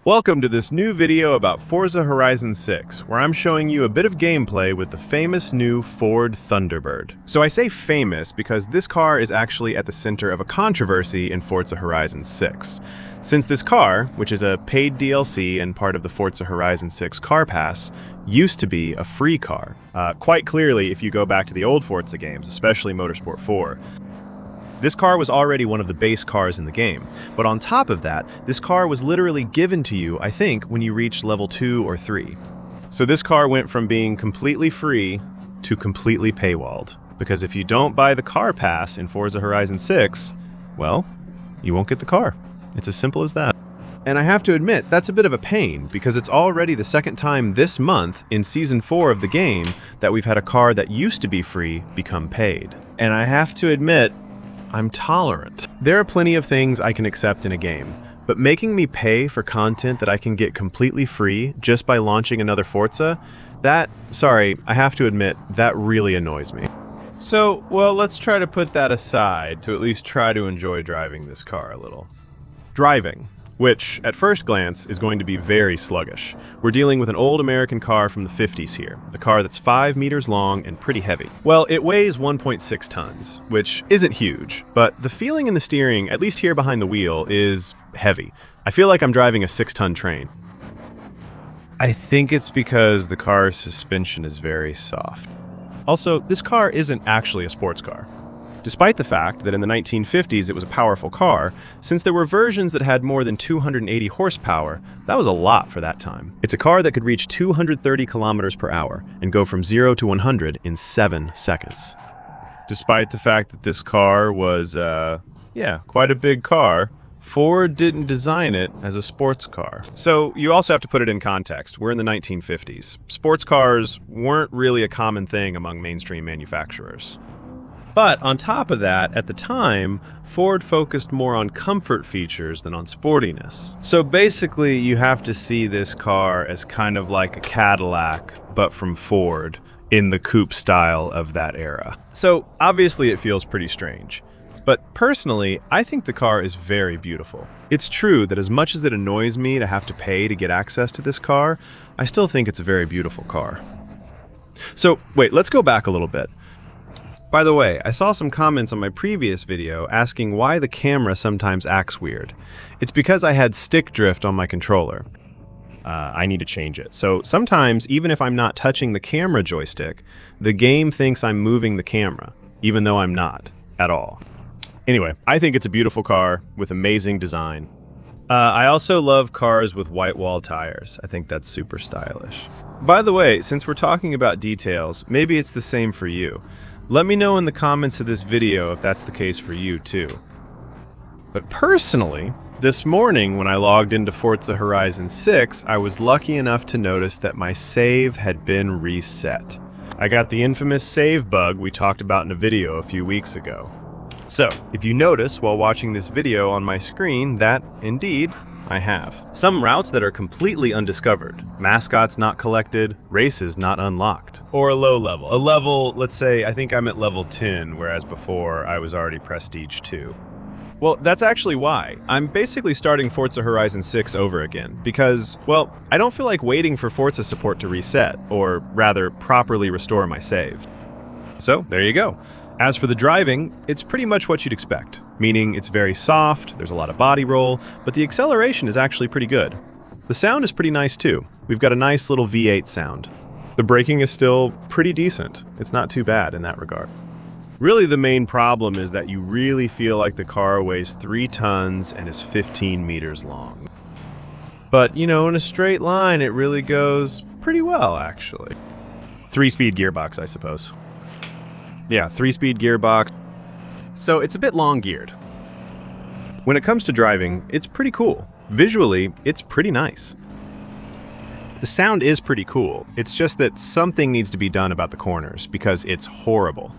Welcome to this new video about Forza Horizon 6, where I'm showing you a bit of gameplay with the famous new Ford Thunderbird. So I say famous because this car is actually at the center of a controversy in Forza Horizon 6. Since this car, which is a paid DLC and part of the Forza Horizon 6 car pass, used to be a free car. Quite clearly, if you go back to the old Forza games, especially Motorsport 4, this car was already one of the base cars in the game, but on top of that, this car was literally given to you, I think, when you reached level 2 or 3. So this car went from being completely free to completely paywalled, because if you don't buy the car pass in Forza Horizon 6, well, you won't get the car. It's as simple as that. And I have to admit, that's a bit of a pain, because it's already the second time this month in Season 4 of the game that we've had a car that used to be free become paid. And I have to admit, I'm tolerant. There are plenty of things I can accept in a game, but making me pay for content that I can get completely free just by launching another Forza, sorry, I have to admit, that really annoys me. So, well, let's try to put that aside to at least try to enjoy driving this car a little. Driving, which at first glance is going to be very sluggish. We're dealing with an old American car from the 50s here, a car that's 5 meters long and pretty heavy. Well, it weighs 1.6 tons, which isn't huge, but the feeling in the steering, at least here behind the wheel, is heavy. I feel like I'm driving a 6-ton train. I think it's because the car's suspension is very soft. Also, this car isn't actually a sports car. Despite the fact that in the 1950s it was a powerful car, since there were versions that had more than 280 horsepower, that was a lot for that time. It's a car that could reach 230 kilometers per hour and go from 0 to 100 in 7 seconds. Despite the fact that this car was, quite a big car, Ford didn't design it as a sports car. So you also have to put it in context. We're in the 1950s. Sports cars weren't really a common thing among mainstream manufacturers. But on top of that, at the time, Ford focused more on comfort features than on sportiness. So basically, you have to see this car as kind of like a Cadillac, but from Ford, in the coupe style of that era. So obviously it feels pretty strange. But personally, I think the car is very beautiful. It's true that as much as it annoys me to have to pay to get access to this car, I still think it's a very beautiful car. So wait, let's go back a little bit. By the way, I saw some comments on my previous video asking why the camera sometimes acts weird. It's because I had stick drift on my controller. I need to change it. So sometimes, even if I'm not touching the camera joystick, the game thinks I'm moving the camera, even though I'm not, at all. Anyway, I think it's a beautiful car with amazing design. I also love cars with white wall tires. I think that's super stylish. By the way, since we're talking about details, maybe it's the same for you. Let me know in the comments of this video if that's the case for you too. But personally, this morning when I logged into Forza Horizon 6, I was lucky enough to notice that my save had been reset. I got the infamous save bug we talked about in a video a few weeks ago. So, if you notice while watching this video on my screen that, indeed, I have. Some routes that are completely undiscovered, mascots not collected, races not unlocked. Or a low level. A level, let's say, I think I'm at level 10, whereas before I was already Prestige 2. Well, that's actually why. I'm basically starting Forza Horizon 6 over again, because, well, I don't feel like waiting for Forza support to reset, or rather, properly restore my save. So, there you go. As for the driving, it's pretty much what you'd expect, meaning it's very soft, there's a lot of body roll, but the acceleration is actually pretty good. The sound is pretty nice too. We've got a nice little V8 sound. The braking is still pretty decent. It's not too bad in that regard. Really, the main problem is that you really feel like the car weighs 3 tons and is 15 meters long. But, you know, in a straight line, it really goes pretty well, actually. 3-speed gearbox, I suppose. Yeah, 3-speed gearbox. So it's a bit long-geared. When it comes to driving, it's pretty cool. Visually, it's pretty nice. The sound is pretty cool. It's just that something needs to be done about the corners, because it's horrible.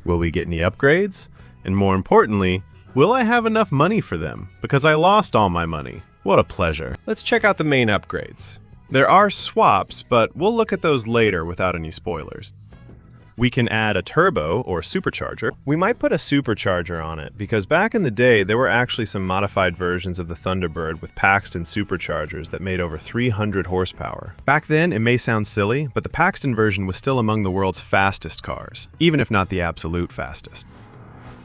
Will we get any upgrades? And more importantly, will I have enough money for them? Because I lost all my money. What a pleasure. Let's check out the main upgrades. There are swaps, but we'll look at those later without any spoilers. We can add a turbo or supercharger. We might put a supercharger on it because back in the day, there were actually some modified versions of the Thunderbird with Paxton superchargers that made over 300 horsepower. Back then, it may sound silly, but the Paxton version was still among the world's fastest cars, even if not the absolute fastest.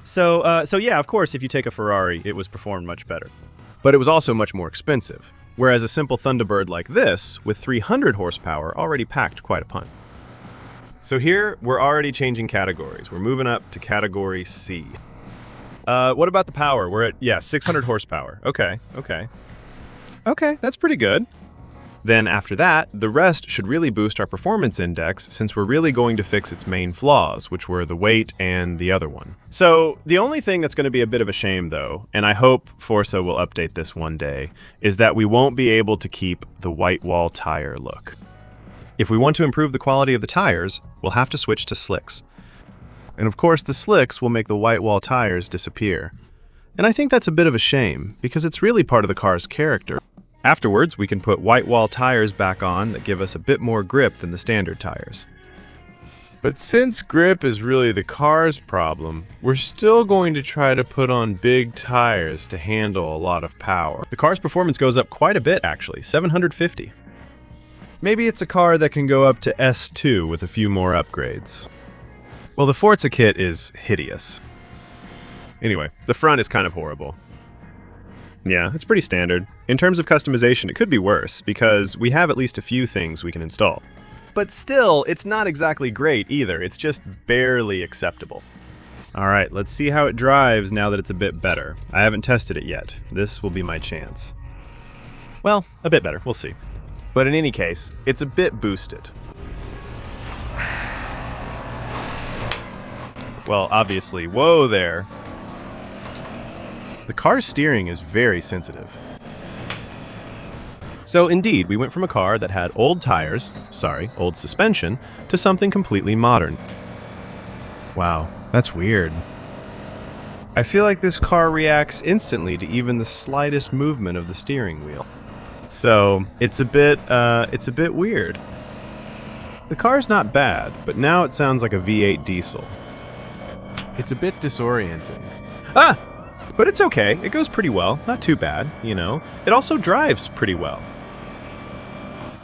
So yeah, of course, if you take a Ferrari, it was performed much better. But it was also much more expensive, whereas a simple Thunderbird like this, with 300 horsepower, already packed quite a punch. So here, we're already changing categories. We're moving up to category C. What about the power? We're at, 600 horsepower. Okay, that's pretty good. Then after that, the rest should really boost our performance index since we're really going to fix its main flaws, which were the weight and the other one. So the only thing that's going to be a bit of a shame though, and I hope Forza will update this one day, is that we won't be able to keep the white wall tire look. If we want to improve the quality of the tires, we'll have to switch to slicks. And of course, the slicks will make the white wall tires disappear. And I think that's a bit of a shame, because it's really part of the car's character. Afterwards, we can put white wall tires back on that give us a bit more grip than the standard tires. But since grip is really the car's problem, we're still going to try to put on big tires to handle a lot of power. The car's performance goes up quite a bit, actually, 750. Maybe it's a car that can go up to S2 with a few more upgrades. Well, the Forza kit is hideous. Anyway, the front is kind of horrible. Yeah, it's pretty standard. In terms of customization, it could be worse, because we have at least a few things we can install. But still, it's not exactly great either. It's just barely acceptable. Alright, let's see how it drives now that it's a bit better. I haven't tested it yet. This will be my chance. Well, a bit better. We'll see. But in any case, it's a bit boosted. Well, obviously, whoa there. The car's steering is very sensitive. So indeed, we went from a car that had old tires, old suspension, to something completely modern. Wow, that's weird. I feel like this car reacts instantly to even the slightest movement of the steering wheel. So, it's a bit weird. The car's not bad, but now it sounds like a V8 diesel. It's a bit disorienting. Ah! But it's okay. It goes pretty well. Not too bad, you know. It also drives pretty well.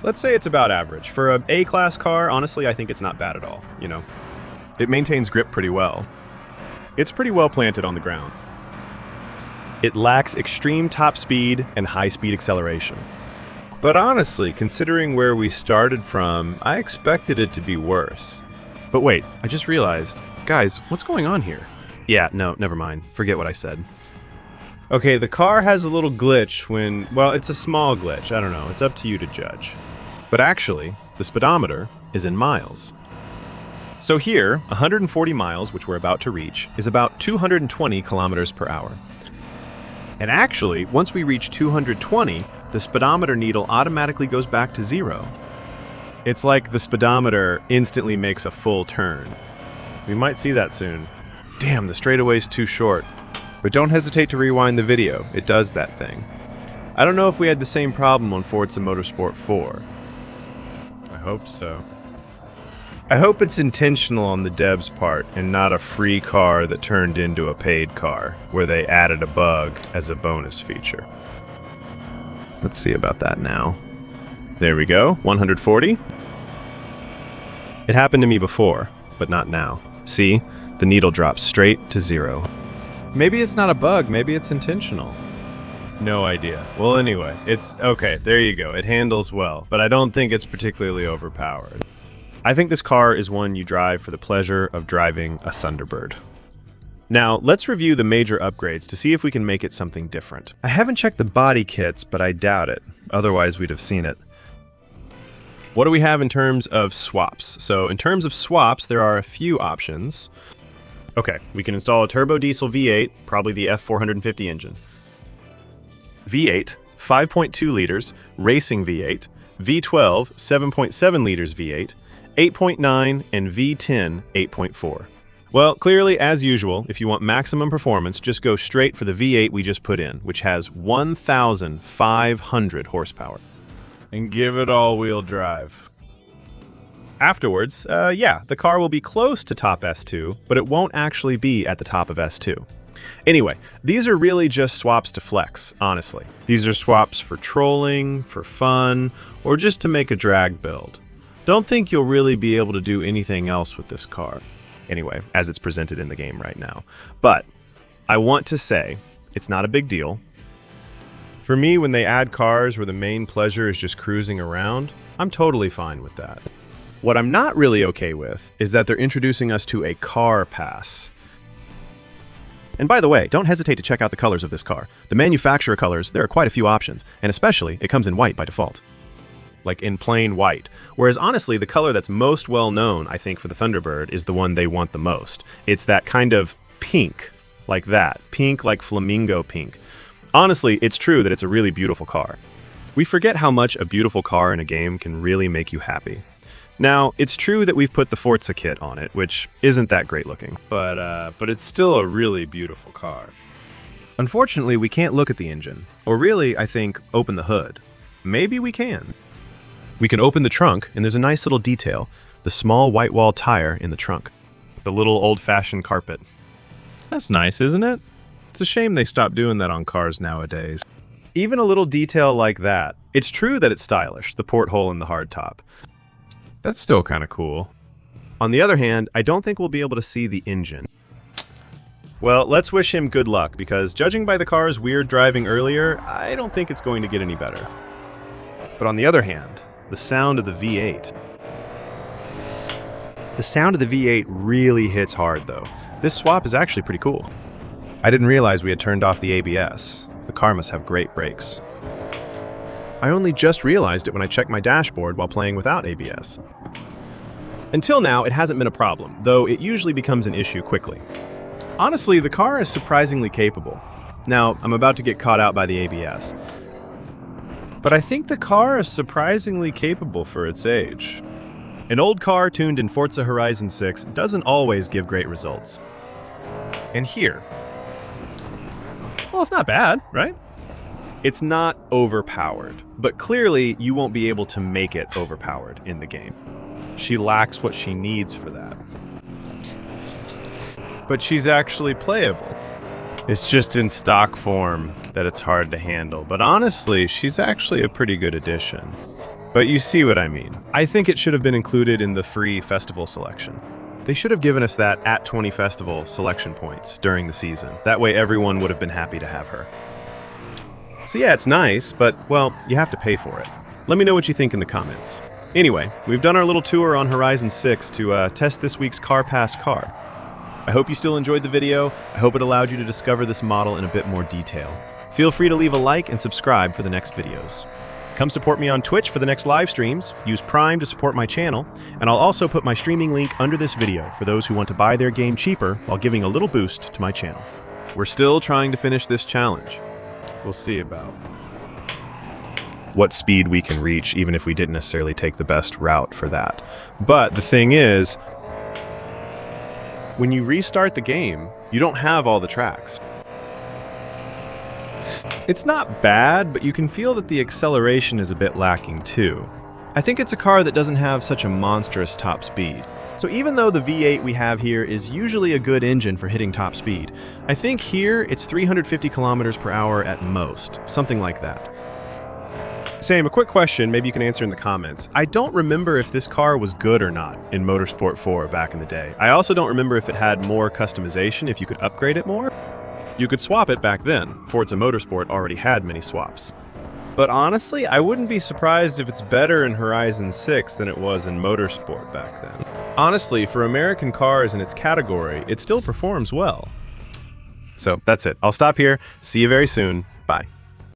Let's say it's about average. For an A-class car, honestly, I think it's not bad at all, you know. It maintains grip pretty well. It's pretty well planted on the ground. It lacks extreme top speed and high-speed acceleration. But honestly, considering where we started from, I expected it to be worse. But wait, I just realized. Guys, what's going on here? Yeah, no, never mind. Forget what I said. Okay, the car has a little glitch when, well, it's a small glitch. I don't know. It's up to you to judge. But actually, the speedometer is in miles. So here, 140 miles, which we're about to reach, is about 220 kilometers per hour. And actually, once we reach 220, the speedometer needle automatically goes back to 0. It's like the speedometer instantly makes a full turn. We might see that soon. Damn, the straightaway's too short. But don't hesitate to rewind the video. It does that thing. I don't know if we had the same problem on Forza Motorsport 4. I hope so. I hope it's intentional on the devs' part and not a free car that turned into a paid car, where they added a bug as a bonus feature. Let's see about that now. There we go, 140. It happened to me before, but not now. See? The needle drops straight to 0. Maybe it's not a bug, maybe it's intentional. No idea. Well, anyway, it's okay, there you go. It handles well, but I don't think it's particularly overpowered. I think this car is one you drive for the pleasure of driving a Thunderbird. Now, let's review the major upgrades to see if we can make it something different. I haven't checked the body kits, but I doubt it. Otherwise, we'd have seen it. What do we have in terms of swaps? So in terms of swaps, there are a few options. Okay, we can install a turbo diesel V8, probably the F450 engine. V8, 5.2 liters, racing V8, V12, 7.7 liters V8, 8.9, and V10, 8.4. Well, clearly, as usual, if you want maximum performance, just go straight for the V8 we just put in, which has 1,500 horsepower. And give it all-wheel drive. Afterwards, yeah, the car will be close to top S2, but it won't actually be at the top of S2. Anyway, these are really just swaps to flex, honestly. These are swaps for trolling, for fun, or just to make a drag build. Don't think you'll really be able to do anything else with this car. Anyway, as it's presented in the game right now. But I want to say it's not a big deal. For me, when they add cars where the main pleasure is just cruising around, I'm totally fine with that. What I'm not really okay with is that they're introducing us to a car pass. And by the way, don't hesitate to check out the colors of this car. The manufacturer colors, there are quite a few options, and especially, it comes in white by default. Like in plain white. Whereas honestly, the color that's most well known, I think, for the Thunderbird is the one they want the most. It's that kind of pink, like that. Pink, like flamingo pink. Honestly, it's true that it's a really beautiful car. We forget how much a beautiful car in a game can really make you happy. Now, it's true that we've put the Forza kit on it, which isn't that great looking. But it's still a really beautiful car. Unfortunately, we can't look at the engine. Or really, I think, open the hood. Maybe we can. We can open the trunk, and there's a nice little detail. The small white wall tire in the trunk. The little old-fashioned carpet. That's nice, isn't it? It's a shame they stopped doing that on cars nowadays. Even a little detail like that. It's true that it's stylish, the porthole in the hardtop. That's still kind of cool. On the other hand, I don't think we'll be able to see the engine. Well, let's wish him good luck, because judging by the car's weird driving earlier, I don't think it's going to get any better. But on the other hand, the sound of the V8. The sound of the V8 really hits hard, though. This swap is actually pretty cool. I didn't realize we had turned off the ABS. The car must have great brakes. I only just realized it when I checked my dashboard while playing without ABS. Until now, it hasn't been a problem, though it usually becomes an issue quickly. Honestly, the car is surprisingly capable. Now, I'm about to get caught out by the ABS. But I think the car is surprisingly capable for its age. An old car tuned in Forza Horizon 6 doesn't always give great results. And here. Well, it's not bad, right? It's not overpowered, but clearly you won't be able to make it overpowered in the game. She lacks what she needs for that. But she's actually playable. It's just in stock form that it's hard to handle, but honestly, she's actually a pretty good addition. But you see what I mean. I think it should have been included in the free festival selection. They should have given us that at 20 festival selection points during the season. That way everyone would have been happy to have her. So yeah, it's nice, but, well, you have to pay for it. Let me know what you think in the comments. Anyway, we've done our little tour on Horizon 6 to test this week's Car Pass car. I hope you still enjoyed the video. I hope it allowed you to discover this model in a bit more detail. Feel free to leave a like and subscribe for the next videos. Come support me on Twitch for the next live streams, use Prime to support my channel, and I'll also put my streaming link under this video for those who want to buy their game cheaper while giving a little boost to my channel. We're still trying to finish this challenge. We'll see about what speed we can reach, even if we didn't necessarily take the best route for that. But the thing is, when you restart the game, you don't have all the tracks. It's not bad, but you can feel that the acceleration is a bit lacking too. I think it's a car that doesn't have such a monstrous top speed. So even though the V8 we have here is usually a good engine for hitting top speed, I think here it's 350 kilometers per hour at most, something like that. Sam, a quick question, maybe you can answer in the comments. I don't remember if this car was good or not in Motorsport 4 back in the day. I also don't remember if it had more customization, if you could upgrade it more. You could swap it back then. Forza Motorsport already had many swaps. But honestly, I wouldn't be surprised if it's better in Horizon 6 than it was in Motorsport back then. Honestly, for American cars in its category, it still performs well. So that's it. I'll stop here. See you very soon. Bye.